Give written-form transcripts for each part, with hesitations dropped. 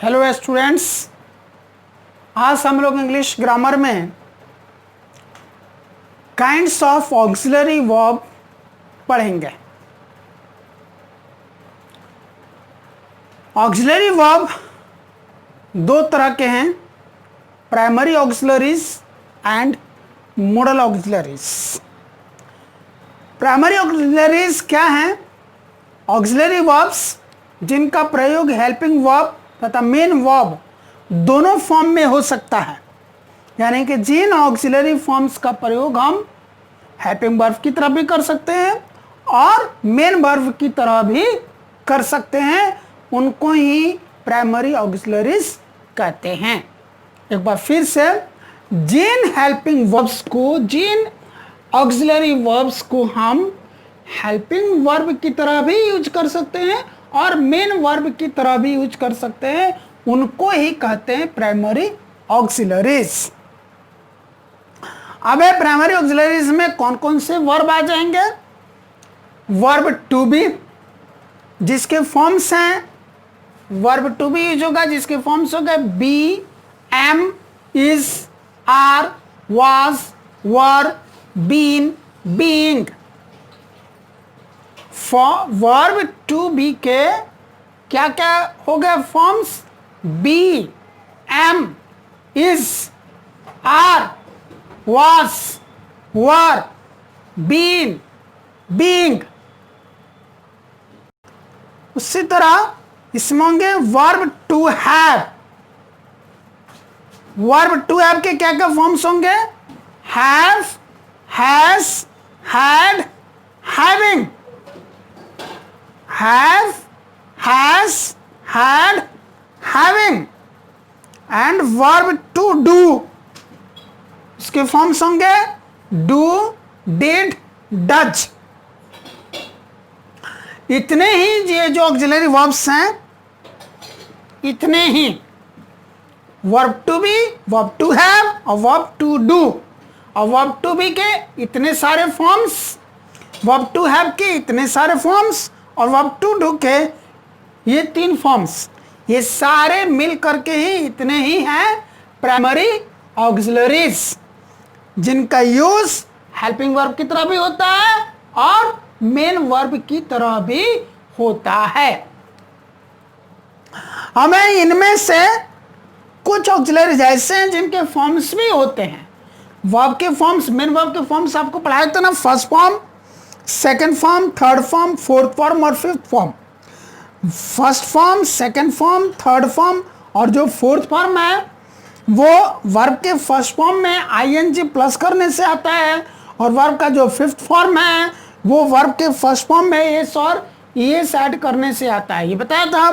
Hello students, आज हम लोग इंग्लिश ग्रामर में काइंड्स ऑफ ऑक्सिलरी वर्ब पढ़ेंगे। ऑक्सिलरी वर्ब दो तरह के हैं, primary auxiliaries and model auxiliaries. Primary auxiliaries क्या हैं? ऑक्सिलरी वर्ब्स जिनका प्रयोग हेल्पिंग वर्ब तथा मेन वर्ब दोनों फॉर्म में हो सकता है, यानी कि जिन ऑक्सिलरी फॉर्म्स का प्रयोग हम हेल्पिंग वर्ब की तरह भी कर सकते हैं और मेन वर्ब की तरह भी कर सकते हैं, उनको ही प्राइमरी ऑक्सिलरीज कहते हैं। एक बार फिर से, जिन हेल्पिंग वर्ब्स को, जिन ऑक्सिलरी वर्ब्स को हम हेल्पिंग वर्ब की तरह भी यूज कर सकते हैं और मेन वर्ब की तरह भी यूज कर सकते हैं, उनको ही कहते हैं प्राइमरी ऑक्सिलरीज। अब प्राइमरी ऑक्सिलरीज में कौन कौन से वर्ब आ जाएंगे? वर्ब टू बी, जिसके फॉर्म्स हैं, वर्ब टू बी यूज होगा जिसके फॉर्म्स हो गए be, am, is, are, was, were, been, being. Verb to be के क्या क्या हो गए forms? Be, am, is, are, was, were, been, being. उसी तरह इसमें होंगे verb to have. Verb to have के क्या क्या फॉर्म्स होंगे? Have, has, had, having. Have, has, had, having. And verb to do, इसके फॉर्म्स होंगे डू, डिड, डज। इतने ही ये जो ऑक्सिलरी वर्ब्स हैं, इतने ही verb to be, verb to have और वर्ब टू डू। और वर्ब टू बी के इतने सारे फॉर्म्स, वर्ब टू हैव के इतने सारे फॉर्म्स और वर्ब टू डू के ये तीन फॉर्म्स, ये सारे मिल करके ही इतने ही हैं प्राइमरी ऑक्सिलरीज, जिनका यूज हेल्पिंग वर्ब की तरह भी होता है और मेन वर्ब की तरह भी होता है। हमें इनमें से कुछ ऑक्सिलरीज ऐसे हैं जिनके फॉर्म्स भी होते हैं। वर्ब के फॉर्म्स, मेन वर्ब के फॉर्म्स आपको पढ़ाया था ना, first form, second form, third form, fourth form और fifth form. First form, second form, third form और जो फोर्थ फॉर्म है वो वर्ब के फर्स्ट फॉर्म में आईएनजी प्लस करने से आता है और वर्ब का जो फिफ्थ फॉर्म है वो वर्ब के फर्स्ट फॉर्म में एस और ईएस ऐड करने से आता है, ये बताया था।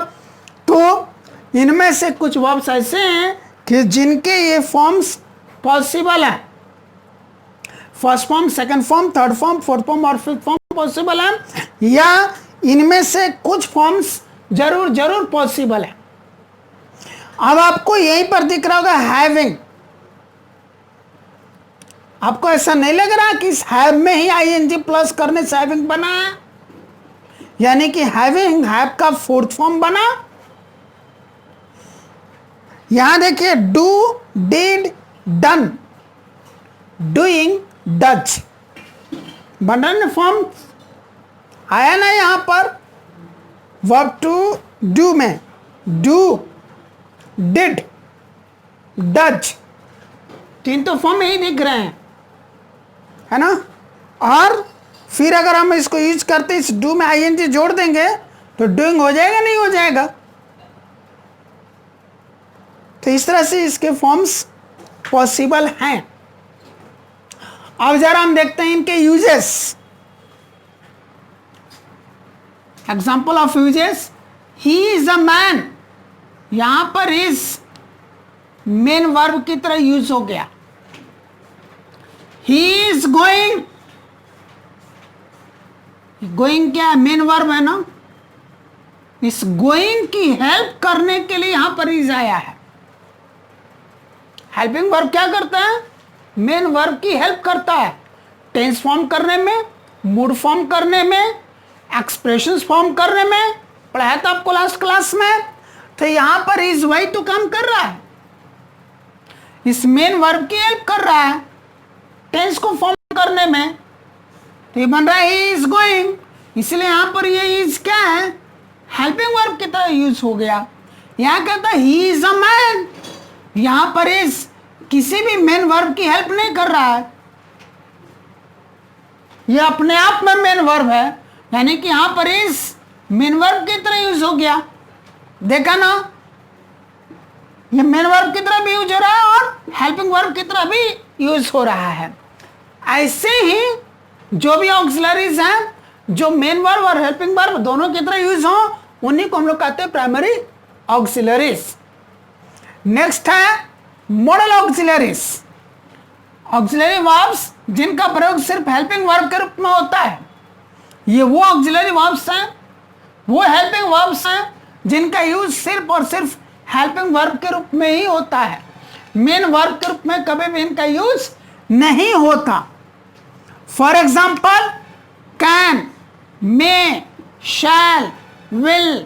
तो इनमें से कुछ वर्ब्स ऐसे हैं कि जिनके ये फॉर्म्स पॉसिबल हैं। First form, second form, third form, fourth form और फिफ्थ फॉर्म पॉसिबल है, या इनमें से कुछ फॉर्म्स जरूर जरूर पॉसिबल है। अब आपको यहीं पर दिख रहा होगा हैविंग। आपको ऐसा नहीं लग रहा कि इस हैव में ही आईएनजी प्लस करने से हैविंग बना है, यानी कि हैविंग, हैव का फोर्थ फॉर्म बना। यहां देखिए do, did, done, doing, does, बनन फॉर्म आया ना यहां पर। वर्ब टू डू में डू, डिड, डज, तीन तो फॉर्म यही दिख रहे हैं, है ना। और फिर अगर हम इसको यूज करते, इस डू में आईएनजी जोड़ देंगे तो डूइंग हो जाएगा, नहीं हो जाएगा? तो इस तरह से इसके फॉर्म्स पॉसिबल हैं। अब जरा हम देखते हैं इनके uses. Example of uses, he is a man, यहां पर इज मेन वर्ब की तरह यूज हो गया। ही इज गोइंग, गोइंग क्या है? मेन वर्ब है ना। इस गोइंग की हेल्प करने के लिए यहां पर इज आया है। हेल्पिंग वर्ब क्या करता है? मेन वर्ब की हेल्प करता है, टेंस फॉर्म करने में, मूड फॉर्म करने में, एक्सप्रेशंस फॉर्म करने में। पढ़ाया था आपको लास्ट क्लास में। तो यहां पर इज वही तो काम कर रहा है, इस मेन वर्ब की हेल्प कर रहा है टेंस को फॉर्म करने में। तो ये बन रहा है ही इज गोइंग, इसलिए यहां पर ये इज क्या है, हेल्पिंग वर्ब की तरह यूज हो गया। यहां कहता है ही इज अ मैन, यहां पर इज किसी भी मेन वर्ब की हेल्प नहीं कर रहा है, ये अपने आप में मेन वर्ब है, यानी कि यहां पर इज मेन वर्ब की तरह यूज हो गया। देखा ना, ये मेन वर्ब की तरह भी यूज हो रहा है और हेल्पिंग वर्ब की तरह भी यूज हो रहा है। ऐसे ही जो भी ऑक्सिलरीज हैं जो मेन वर्ब और हेल्पिंग वर्ब दोनों की तरह यूज हो, उन्हीं को हम लोग कहते हैं प्राइमरी ऑक्सिलरीज। नेक्स्ट है मॉडल ऑक्सिलरीज, ऑक्सिलरी वर्ब्स जिनका प्रयोग सिर्फ हेल्पिंग वर्ब के रूप में होता है। ये वो ऑक्सिलरी वर्ब्स हैं, वो हेल्पिंग वर्ब्स हैं जिनका यूज सिर्फ और सिर्फ हेल्पिंग वर्ब के रूप में ही होता है, मेन वर्ब के रूप में कभी भी इनका यूज नहीं होता। For example can, may, shall, will,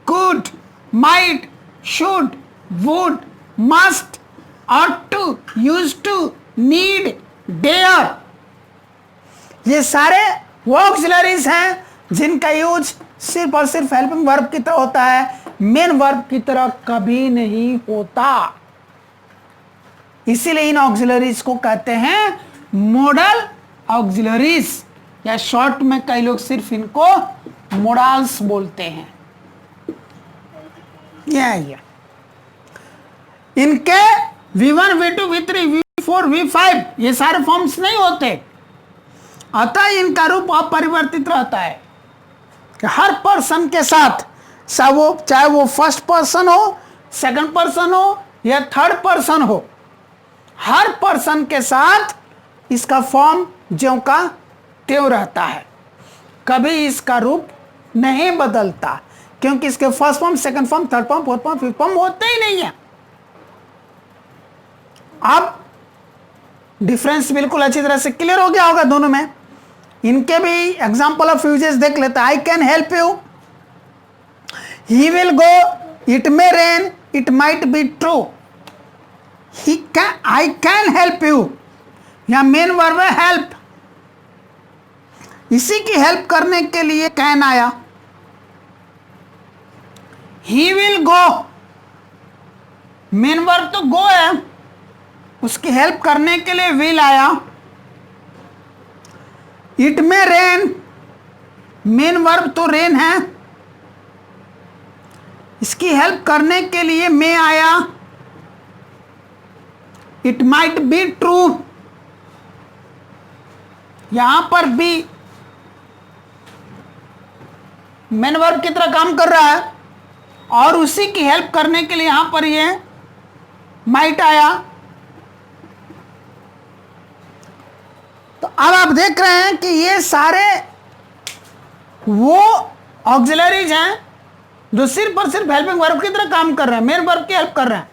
could, might, should, would, must, और to, use to, need, dare, ये सारे वो ऑक्सिलरीज हैं जिनका यूज सिर्फ और सिर्फ हेल्पिंग वर्ब की तरह होता है, मेन वर्ब की तरह कभी नहीं होता। इसीलिए इन ऑक्सिलरीज को कहते हैं मॉडल ऑक्सिलरीज, या शॉर्ट में कई लोग सिर्फ इनको मोडाल्स बोलते हैं। ये इनके V1, V2, V3, V4, V5 ये सारे फॉर्म्स नहीं होते, अतः इनका रूप अपरिवर्तित रहता है कि हर पर्सन के साथ, चाहे वो फर्स्ट पर्सन हो, सेकंड पर्सन हो या थर्ड पर्सन हो, हर पर्सन के साथ इसका फॉर्म ज्यों का त्यों रहता है, कभी इसका रूप नहीं बदलता, क्योंकि इसके first form, second form, third form, fourth form, fifth form होते ही नहीं है। अब डिफरेंस बिल्कुल अच्छी तरह से क्लियर हो गया होगा दोनों में। इनके भी एग्जाम्पल ऑफ यूजेस देख लेते हैं। I can help you, he will go, it may rain, it might be true. I can help you, या मेन वर्ब है हेल्प, इसी की हेल्प करने के लिए कैन आया। He will go, main verb तो गो है, उसकी हेल्प करने के लिए विल आया। इट में रेन, मेन वर्ब तो रेन है, इसकी हेल्प करने के लिए मे आया। इट माइट बी ट्रू, यहां पर भी मेन वर्ब की तरह काम कर रहा है और उसी की हेल्प करने के लिए यहां पर ये माइट आया। तो अब आप देख रहे हैं कि ये सारे वो ऑक्सिलरीज हैं जो सिर्फ और सिर्फ हेल्पिंग वर्ब की तरह काम कर रहे हैं, मेन वर्ब की हेल्प कर रहे हैं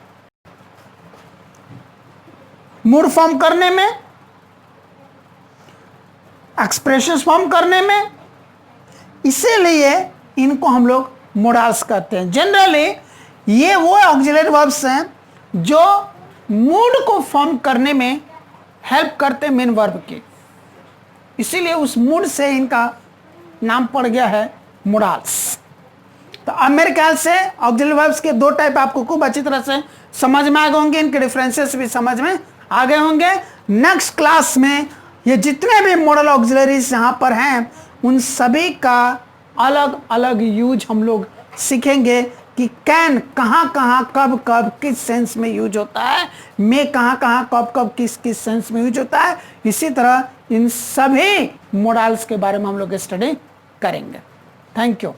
मूड फॉर्म करने में, एक्सप्रेशंस फॉर्म करने में, इसीलिए इनको हम लोग मोडाल्स कहते हैं। जनरली ये वो ऑक्सिलरी वर्ब्स हैं जो मूड को फॉर्म करने में हेल्प करते हैं मेन वर्ब की, इसीलिए उस मूड से इनका नाम पड़ गया है मोडाल्स। तो अब मेरे ख्याल से ऑक्सिलरी वर्ब्स के दो टाइप आपको खूब अच्छी तरह से समझ में आ गए होंगे, इनके डिफरेंसेस भी समझ में आ गए होंगे। नेक्स्ट क्लास में ये जितने भी मॉडल ऑक्सिलरीज यहाँ पर हैं उन सभी का अलग अलग यूज हम लोग सीखेंगे कि कैन कहाँ कहाँ कब कब किस सेंस में यूज होता है, मे कहाँ कहाँ कब कब किस किस सेंस में यूज होता है। इसी तरह इन सभी मोडाल्स के बारे में हम लोग स्टडी करेंगे। Thank you.